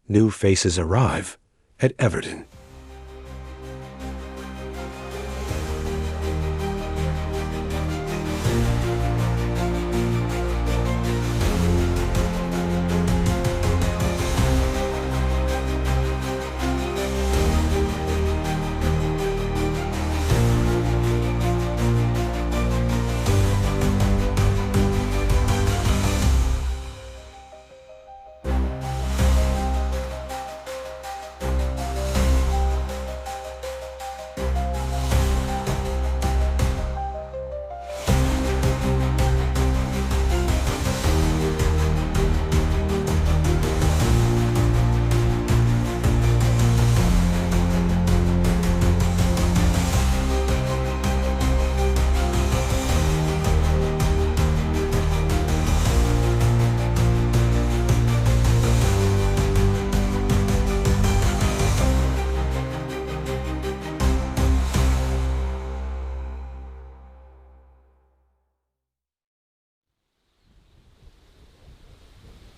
New faces arrive at Everton.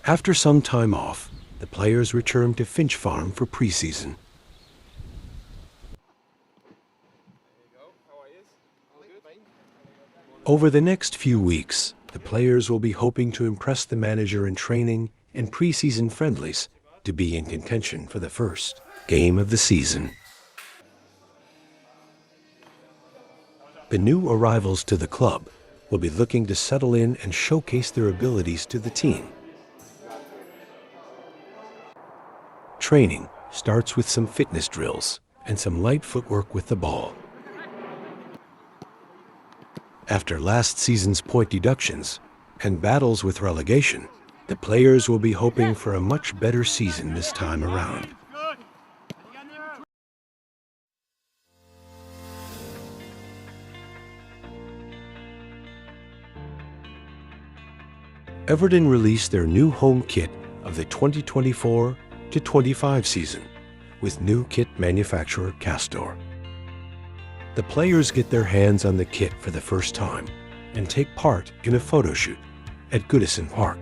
After some time off, the players return to Finch Farm for pre-season. Over the next few weeks, the players will be hoping to impress the manager in training and pre-season friendlies to be in contention for the first game of the season. The new arrivals to the club will be looking to settle in and showcase their abilities to the team. Training starts with some fitness drills and some light footwork with the ball. After last season's point deductions and battles with relegation, the players will be hoping for a much better season this time around. Everton released their new home kit of the 2024-25 season with new kit manufacturer Castor. The players get their hands on the kit for the first time and take part in a photo shoot at Goodison Park.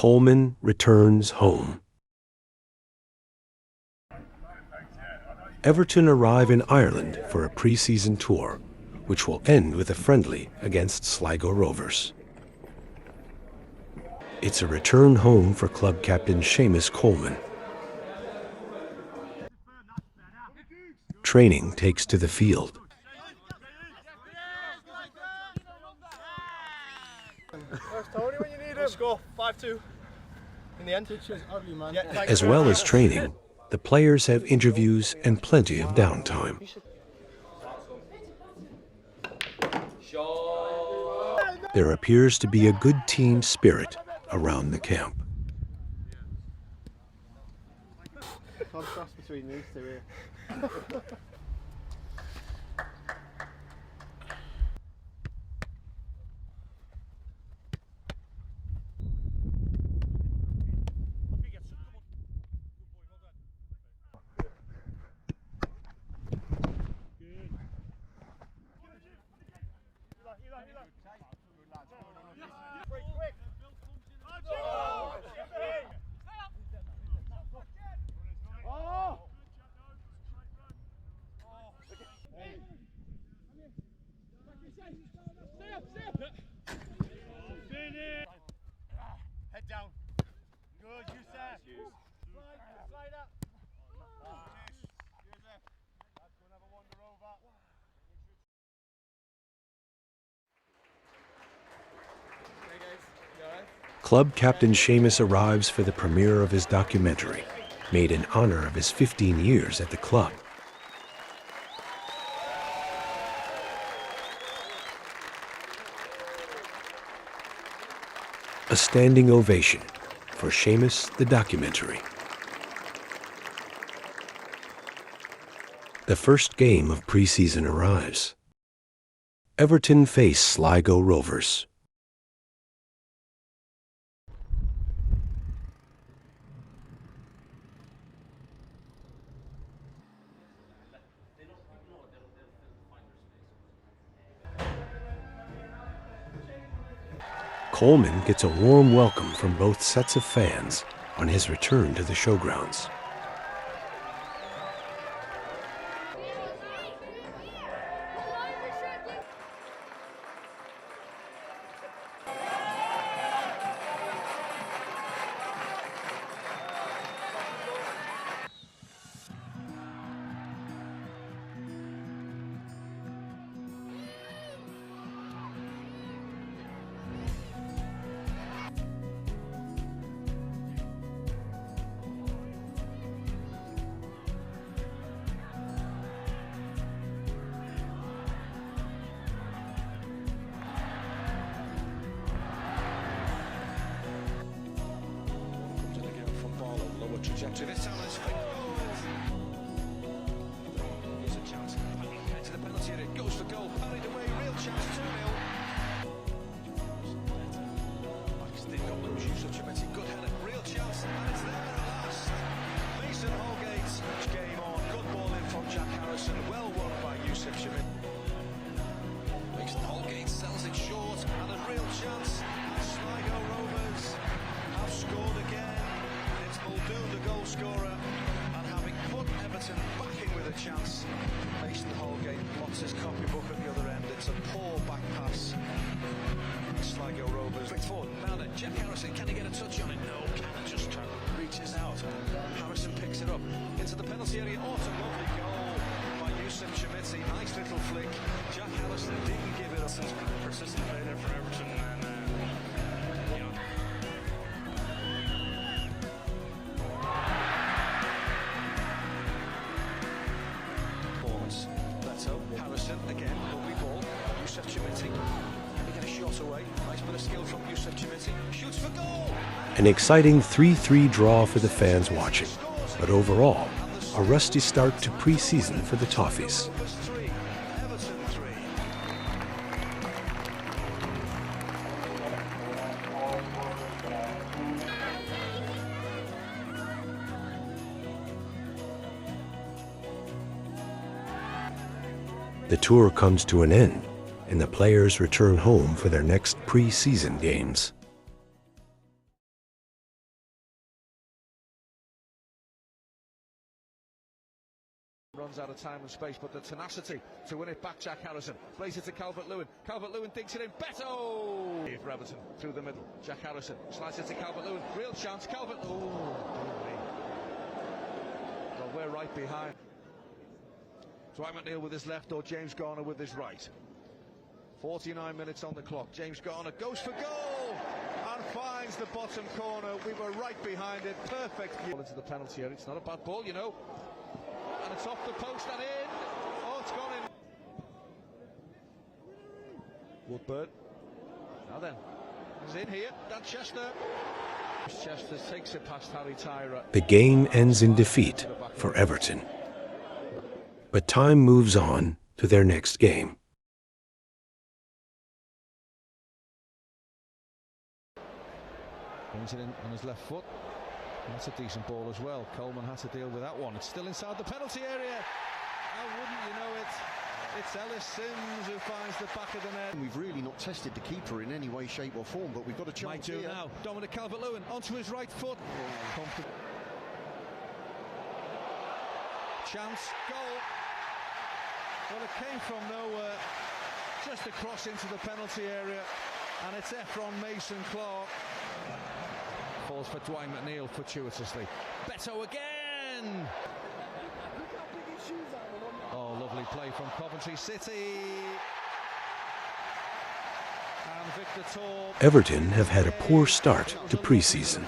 Coleman returns home. Everton arrive in Ireland for a pre-season tour, which will end with a friendly against Sligo Rovers. It's a return home for club captain Seamus Coleman. Training takes to the field. Score 5-2 in the end. As well as training, the players have interviews and plenty of downtime. There appears to be a good team spirit around the camp. Contrast between these two here. Head down. Good, you sir. Slide up. Club captain Seamus arrives for the premiere of his documentary, made in honor of his 15 years at the club. A standing ovation for Seamus the documentary. The first game of pre-season arrives. Everton face Sligo Rovers. Coleman gets a warm welcome from both sets of fans on his return to the showgrounds. Trajectory this time, it's fake. Here's a chance. To the penalty area, it goes for goal. Parried away, real chance, 2-0. They don't lose use of Chimetti. Good header, real chance, and it's there at last. Mason Holgate's game on. Good ball in from Jack Harrison. Well won by Yusuf Chimetti. Mason Holgate sells it short, and a real chance. Sligo Rovers have scored again. Muldoon, the goal scorer, and having put Everton back in with a chance, Mason Holgate plots his copybook at the other end. It's a poor back pass. Sligo Rovers. Quick forward, found it. Jack Harrison, can he get a touch on it? No, Cannon just reaches out. Harrison picks it up into the penalty area. Oh, it's a lovely goal by Yusuf Chimetti. Nice little flick. Jack Harrison didn't give it up. Persistent player for Everton, and Harrison again, lovely ball. Yusuf Chimetti. Can he get a shot away? Nice bit of skill from Yusuf Chimetti. Shoots for goal! An exciting 3-3 draw for the fans watching, but overall, a rusty start to pre-season for the Toffees. Everton 3. The tour comes to an end, and the players return home for their next pre-season games. Runs out of time and space, but the tenacity to win it back. Jack Harrison plays it to Calvert-Lewin. Calvert-Lewin digs it in. Beto! For Everton through the middle. Jack Harrison slides it to Calvert-Lewin. Real chance. Calvert. Oh, well, we're right behind. Dwight McNeil with his left or James Garner with his right. 49 minutes on the clock. James Garner goes for goal and finds the bottom corner. We were right behind it. Perfect. Into the penalty area. It's not a bad ball, you know. And it's off the post and in. Oh, it's gone in. Woodburn. Now then. He's in here. Doncaster. Chester takes it past Harry Tyra. The game ends in defeat for Everton. But time moves on to their next game. Brings it in on his left foot. That's a decent ball as well. Coleman had to deal with that one. It's still inside the penalty area. How wouldn't you know it? It's Ellis Sims who finds the back of the net. We've really not tested the keeper in any way, shape or form, but we've got a chance. Might do here. now. Dominic Calvert-Lewin onto his right foot. Chance, goal. Well, it came from nowhere, just across into the penalty area, and it's Efron Mason-Clark. Falls for Dwight McNeil fortuitously. Beto again! Oh, lovely play from Coventry City. And Victor Torp. Everton have had a poor start to pre-season.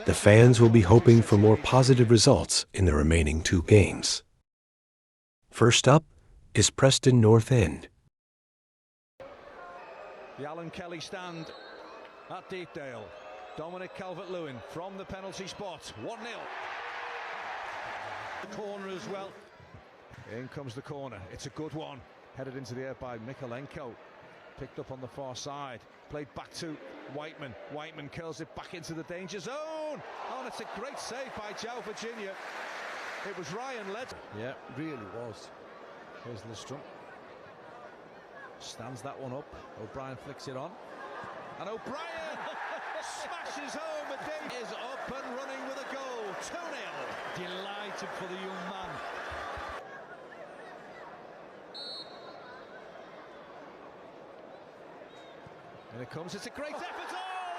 The fans will be hoping for more positive results in the remaining 2 games. First up is Preston North End. The Alan Kelly stand at Deepdale. Dominic Calvert-Lewin from the penalty spot. 1-0. The corner as well. In comes the corner. It's a good one. Headed into the air by Mikolenko. Picked up on the far side. Played back to Whiteman. Whiteman curls it back into the danger zone. Oh, and it's a great save by Joe Virginia. It was Ryan Led. Yeah, really was. Here's Listrom. Stands that one up. O'Brien flicks it on. And O'Brien smashes home. A day is up and running with a goal. 2-0. Delighted for the young man. And it comes. It's a great effort. Oh,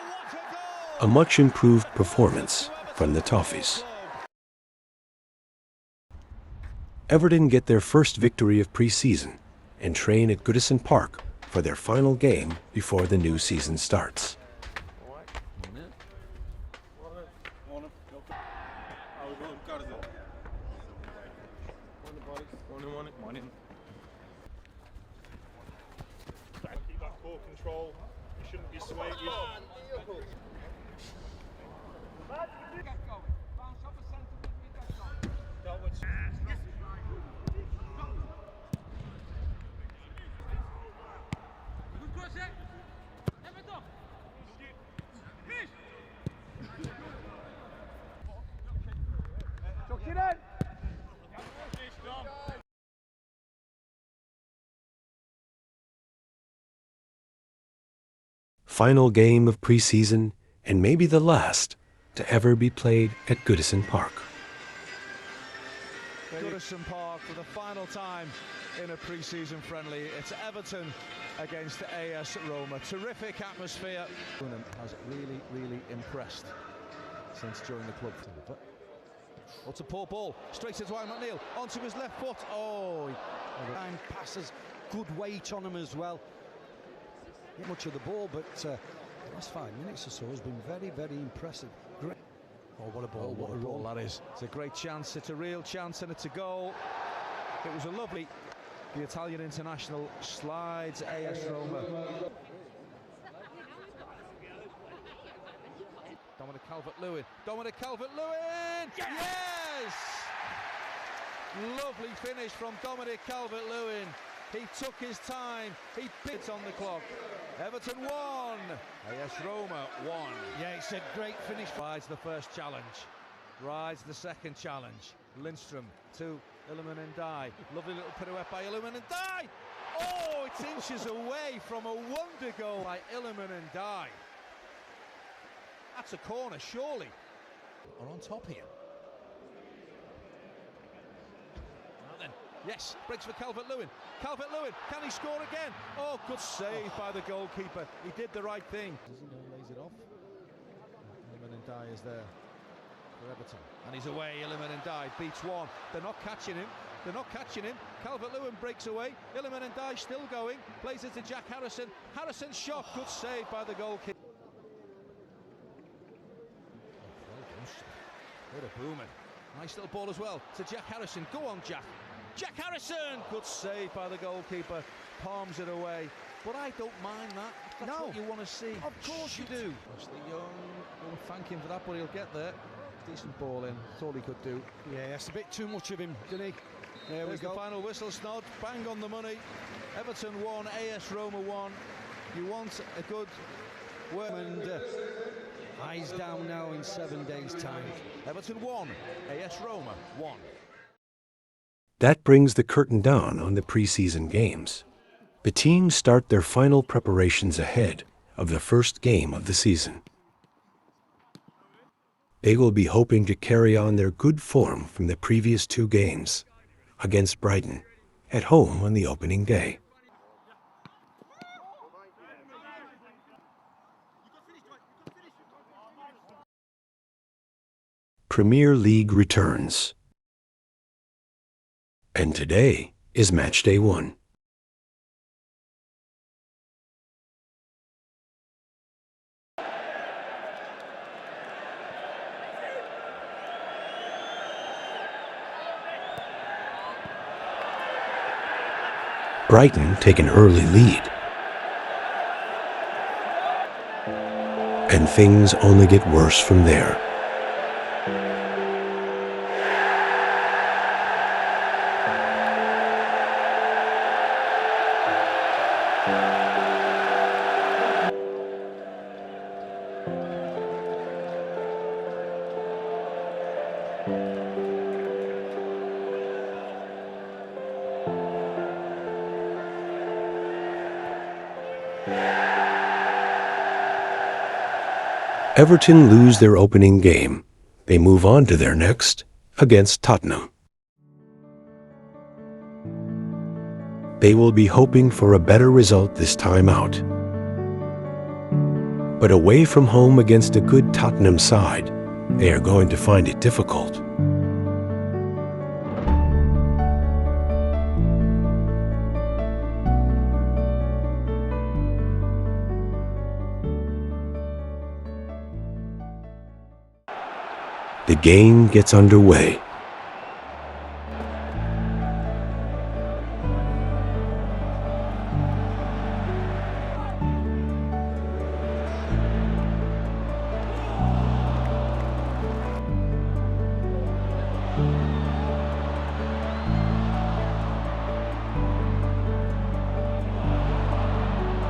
what a goal! A much improved performance from the Toffees. Everton get their first victory of pre-season and train at Goodison Park for their final game before the new season starts. Keep that core control. You shouldn't be swayed. Final game of pre-season, and maybe the last to ever be played at Goodison Park. Goodison Park for the final time in a pre-season friendly. It's Everton against AS Roma. Terrific atmosphere. Has really impressed since joining the club. What's a poor ball? Straight to Dwight McNeil. Onto his left foot. Oh, And passes, good weight on him as well. Not much of the ball, but the last 5 minutes or so has been very impressive. Great. Oh, what a ball! what a ball that is. It's a great chance. It's a real chance, and it's a goal. It was a lovely. The Italian international slides AS Roma. Dominic Calvert-Lewin. Dominic Calvert-Lewin. Yes! Lovely finish from Dominic Calvert-Lewin. He took his time. He bits on the clock. Everton 1. AS Roma 1. Yeah, it's a great finish. Rides the first challenge. Rides the second challenge. Lindstrom to Iliman Ndiaye. Lovely little pirouette by Iliman Ndiaye. Oh, it's inches away from a wonder goal by Iliman Ndiaye. That's a corner, surely. Are on top here. Now then, yes, breaks for Calvert-Lewin. Calvert-Lewin, can he score again? Oh, good save by the goalkeeper. He did the right thing. Lays it off. Iliman Ndiaye is there for Everton. And he's away. Iliman Ndiaye beats one. They're not catching him. They're not catching him. Calvert-Lewin breaks away. Iliman Ndiaye still going. Plays it to Jack Harrison. Harrison's shot. Good save by the goalkeeper. What a boomer. Nice little ball as well to Jack Harrison. Go on, Jack. Jack Harrison! Good save by the goalkeeper. Palms it away. But I don't mind that. That's what you want to see. Of course you do. Ashley Young, we'll thank him for that, but he'll get there. Decent ball in. That's all he could do. Yeah, that's a bit too much of him, didn't he? There There's we go. the final whistle snod. Bang on the money. Everton 1, AS Roma 1. You want a good work. And eyes down now in 7 days' time. Everton 1, AS Roma 1. That brings the curtain down on the pre-season games. The teams start their final preparations ahead of the first game of the season. They will be hoping to carry on their good form from the previous 2 games against Brighton at home on the opening day. Premier League returns. And today is match day 1. Brighton take an early lead. And things only get worse from there. Everton lose their opening game. They move on to their next against Tottenham. They will be hoping for a better result this time out. But away from home against a good Tottenham side, they are going to find it difficult. The game gets underway.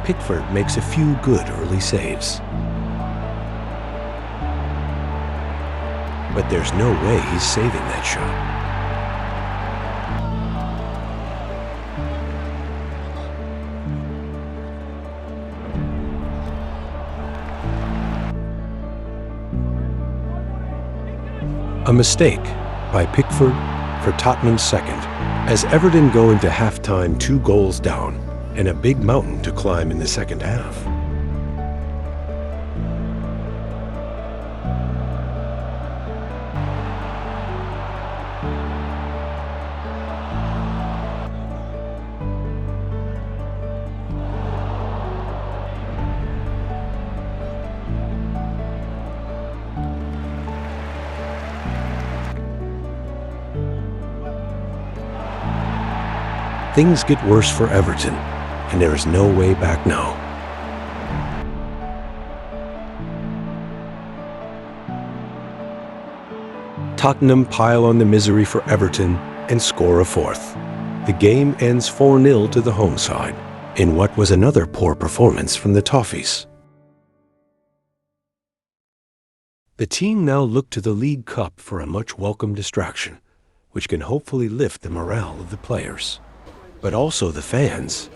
Pickford makes a few good early saves. But there's no way he's saving that shot. A mistake by Pickford for Tottenham's second, as Everton go into halftime 2 goals down and a big mountain to climb in the second half. Things get worse for Everton, and there is no way back now. Tottenham pile on the misery for Everton and score a fourth. The game ends 4-0 to the home side, in what was another poor performance from the Toffees. The team now look to the League Cup for a much welcome distraction, which can hopefully lift the morale of the players, but also the fans.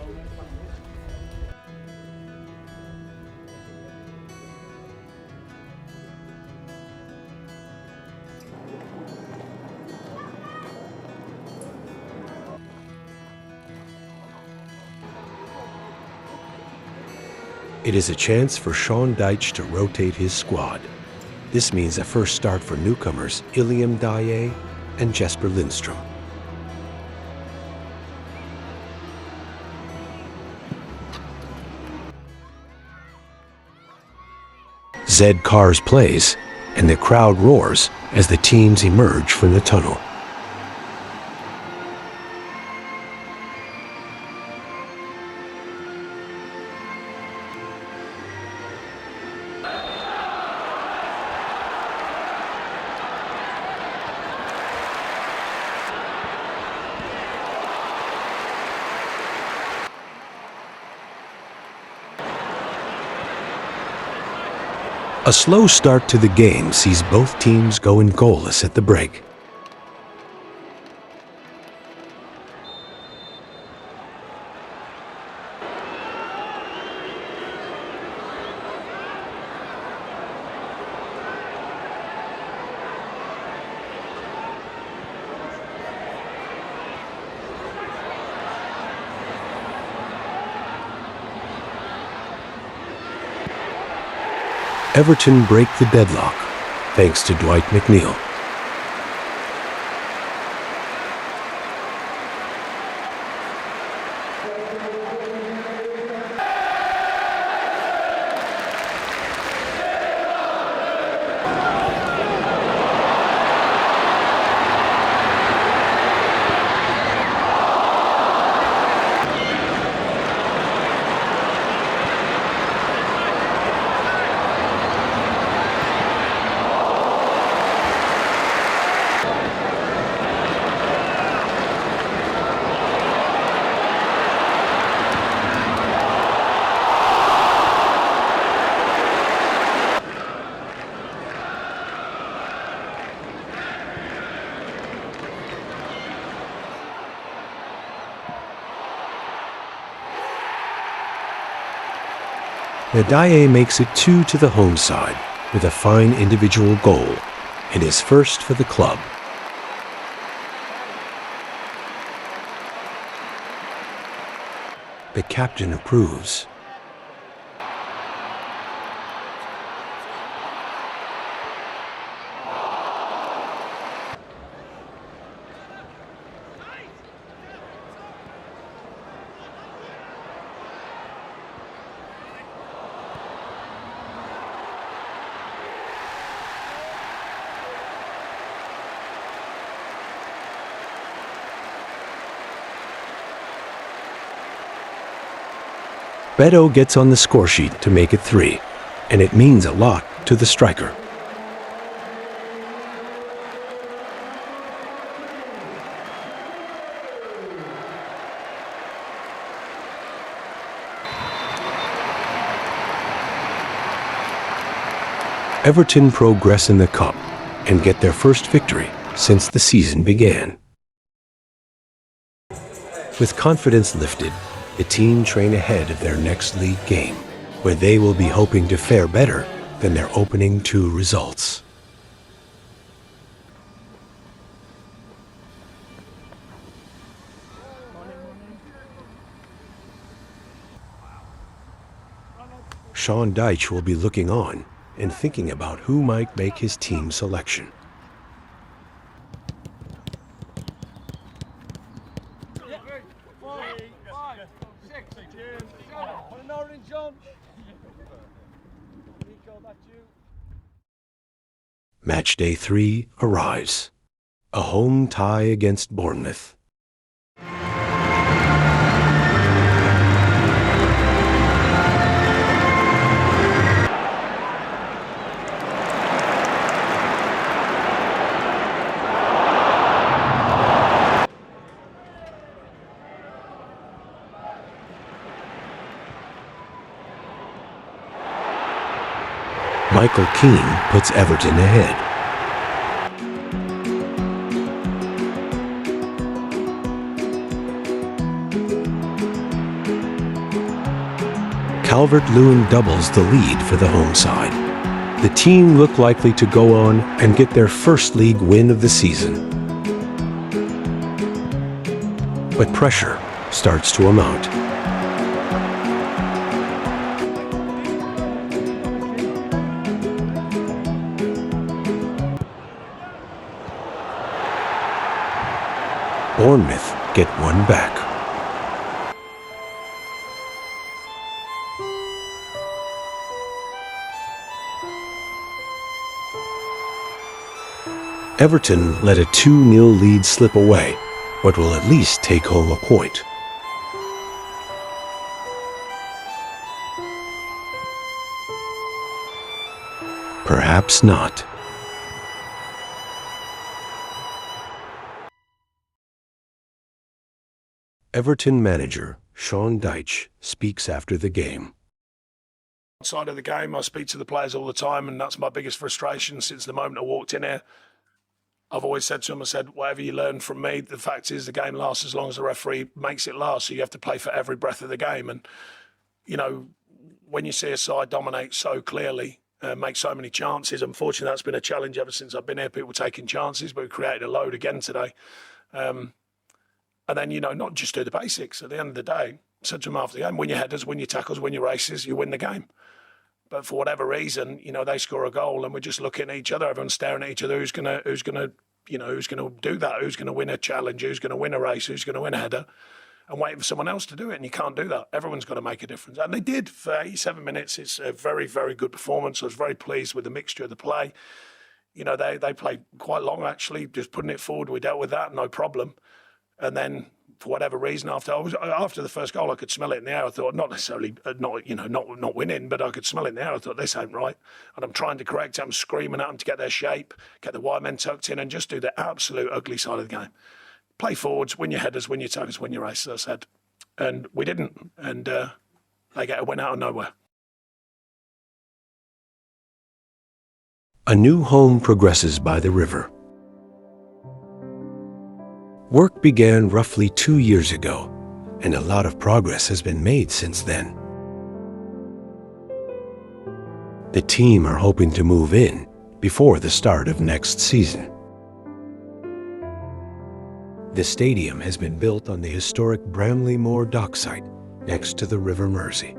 It is a chance for Sean Dyche to rotate his squad. This means a first start for newcomers Iliam Dye and Jesper Lindstrom. Zed Cars plays, and the crowd roars as the teams emerge from the tunnel. A slow start to the game sees both teams going goalless at the break. Everton break the deadlock, thanks to Dwight McNeil. Ndiaye makes it 2 to the home side with a fine individual goal and his first for the club. The captain approves. Beto gets on the score sheet to make it 3, and it means a lot to the striker. Everton progress in the cup and get their first victory since the season began. With confidence lifted, the team train ahead of their next league game, where they will be hoping to fare better than their opening 2 results. Sean Dyche will be looking on and thinking about who might make his team selection. Match day 3 arrives. A home tie against Bournemouth. Michael Keane puts Everton ahead. Calvert-Lewin doubles the lead for the home side. The team look likely to go on and get their first league win of the season. But pressure starts to amount. Bournemouth get one back. Everton let a 2-0 lead slip away, but will at least take home a point. Perhaps not. Everton manager Sean Dyche speaks after the game. Outside of the game, I speak to the players all the time, and that's my biggest frustration since the moment I walked in here. I've always said to them, I said, whatever you learn from me, the fact is the game lasts as long as the referee makes it last, so you have to play for every breath of the game. And, you know, when you see a side dominate so clearly, make so many chances, unfortunately that's been a challenge ever since I've been here, people taking chances, but we created a load again today. And then, you know, not just do the basics. At the end of the day, said to them after the game, win your headers, win your tackles, win your races, you win the game. But for whatever reason, you know, they score a goal and we're just looking at each other. Everyone's staring at each other. Who's gonna do that? Who's gonna win a challenge? Who's gonna win a race? Who's gonna win a header? And waiting for someone else to do it. And you can't do that. Everyone's got to make a difference. And they did for 87 minutes. It's a very, very good performance. I was very pleased with the mixture of the play. You know, they played quite long actually, just putting it forward. We dealt with that, no problem. And then, for whatever reason, after the first goal, I could smell it in the air. I thought, not necessarily, not winning, but I could smell it in the air. I thought, this ain't right. And I'm trying to correct it. I'm screaming at them to get their shape, get the wide men tucked in, and just do the absolute ugly side of the game. Play forwards, win your headers, win your tackles, win your races, I said. And we didn't. And they get a win out of nowhere. A new home progresses by the river. Work began roughly 2 years ago, and a lot of progress has been made since then. The team are hoping to move in before the start of next season. The stadium has been built on the historic Bramley Moor dock site next to the River Mersey.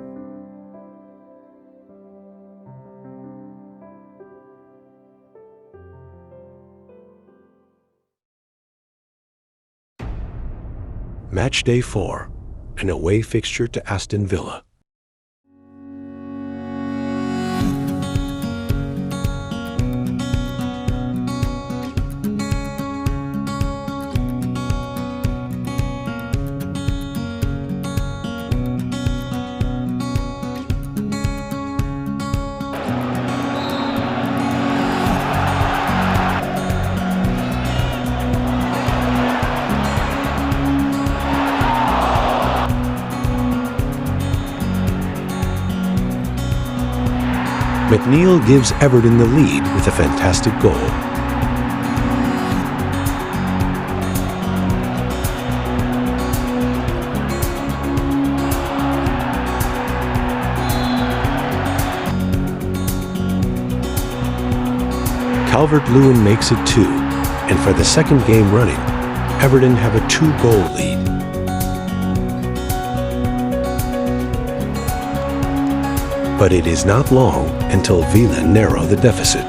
Match day 4, an away fixture to Aston Villa. McNeil gives Everton the lead with a fantastic goal. Calvert-Lewin makes it 2, and for the second game running, Everton have a 2-goal lead. But it is not long until Villa narrow the deficit.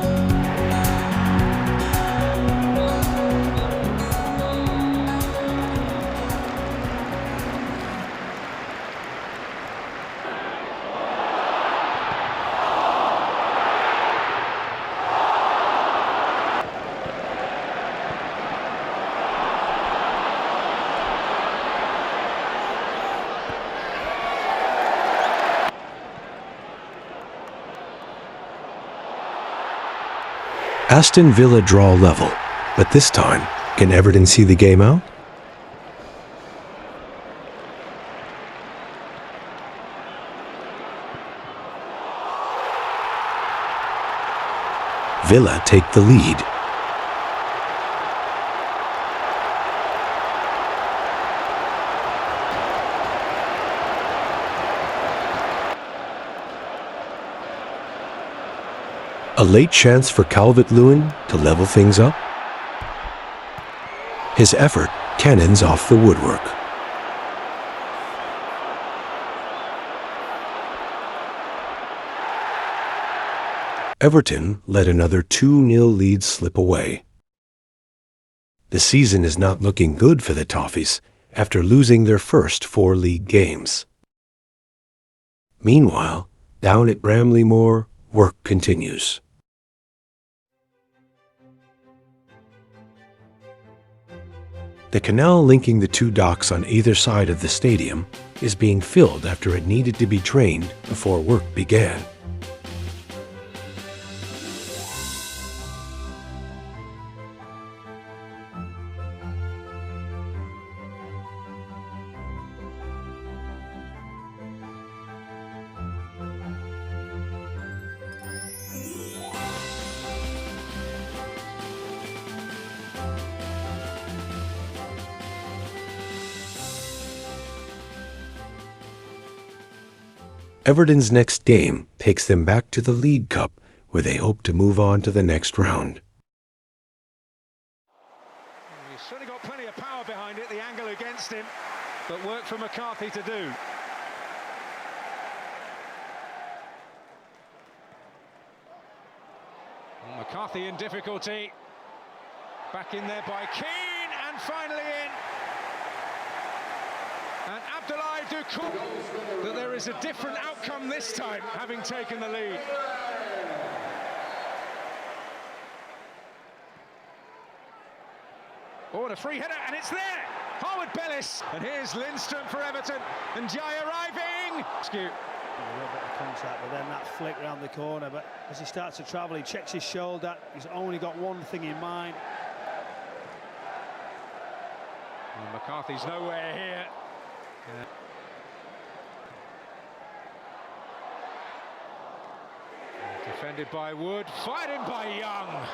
Aston Villa draw level, but this time, can Everton see the game out? Villa take the lead. A late chance for Calvert-Lewin to level things up. His effort cannons off the woodwork. Everton let another 2-0 lead slip away. The season is not looking good for the Toffees after losing their first 4 league games. Meanwhile, down at Bramley Moor, work continues. The canal linking the 2 docks on either side of the stadium is being filled after it needed to be drained before work began. Everton's next game takes them back to the League Cup, where they hope to move on to the next round. He's certainly got plenty of power behind it, the angle against him, but work for McCarthy to do. McCarthy in difficulty. Back in there by Keane, and finally in. And Abdoulaye Doucouré, that there is a different outcome this time, having taken the lead. Oh, and a free header, and it's there! Harwood Bellis, and here's Lindstrom for Everton, and Jai arriving! A little bit of contact, but then that flick round the corner. But as he starts to travel, he checks his shoulder. He's only got one thing in mind. Well, McCarthy's nowhere here. Defended by Wood, fired in by Young.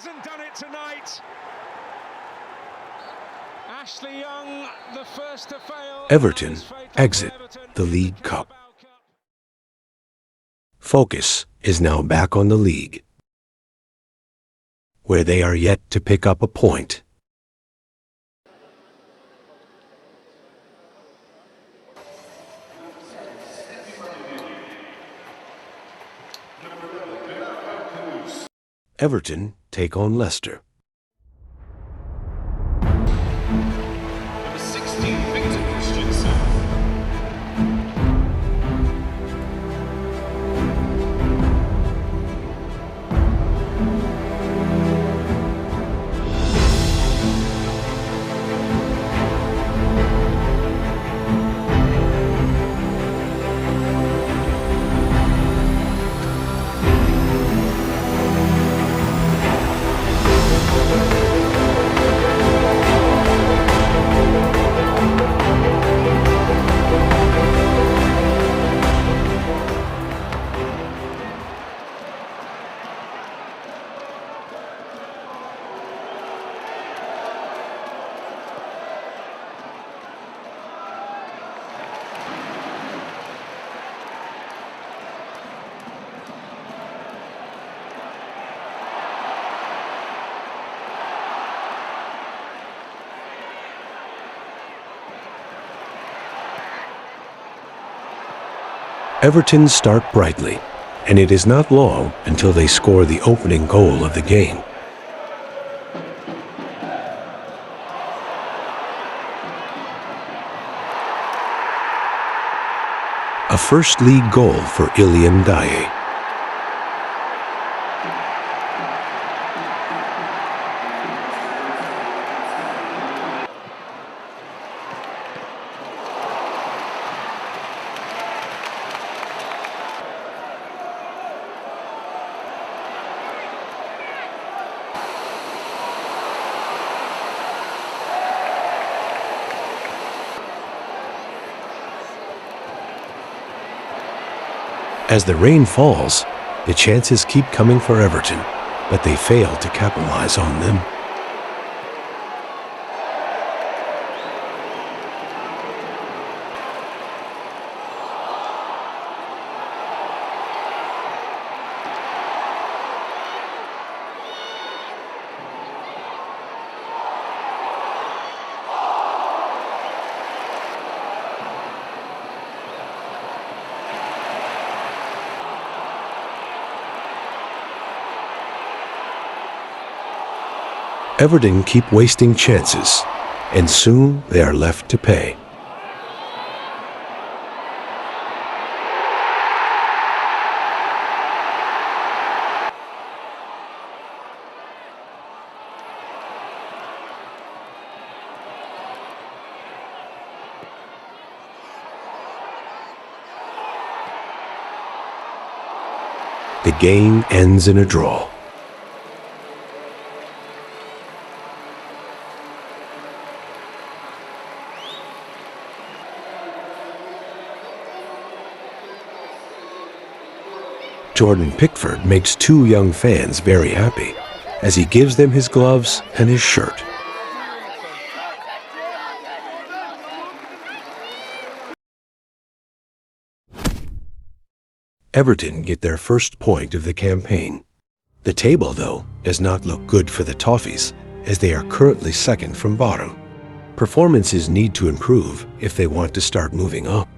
hasn't done it tonight. Ashley Young, the first to fail. Everton exit the League Cup. Focus is now back on the league, where they are yet to pick up a point. Everton take on Leicester. Number 16, Victor Christiansen. Everton start brightly, and it is not long until they score the opening goal of the game. A first league goal for Ilian Daye. As the rain falls, the chances keep coming for Everton, but they fail to capitalize on them. Everton keep wasting chances, and soon they are left to pay. The game ends in a draw. Jordan Pickford makes two young fans very happy as he gives them his gloves and his shirt. Everton get their first point of the campaign. The table, though, does not look good for the Toffees, as they are currently second from bottom. Performances need to improve if they want to start moving up.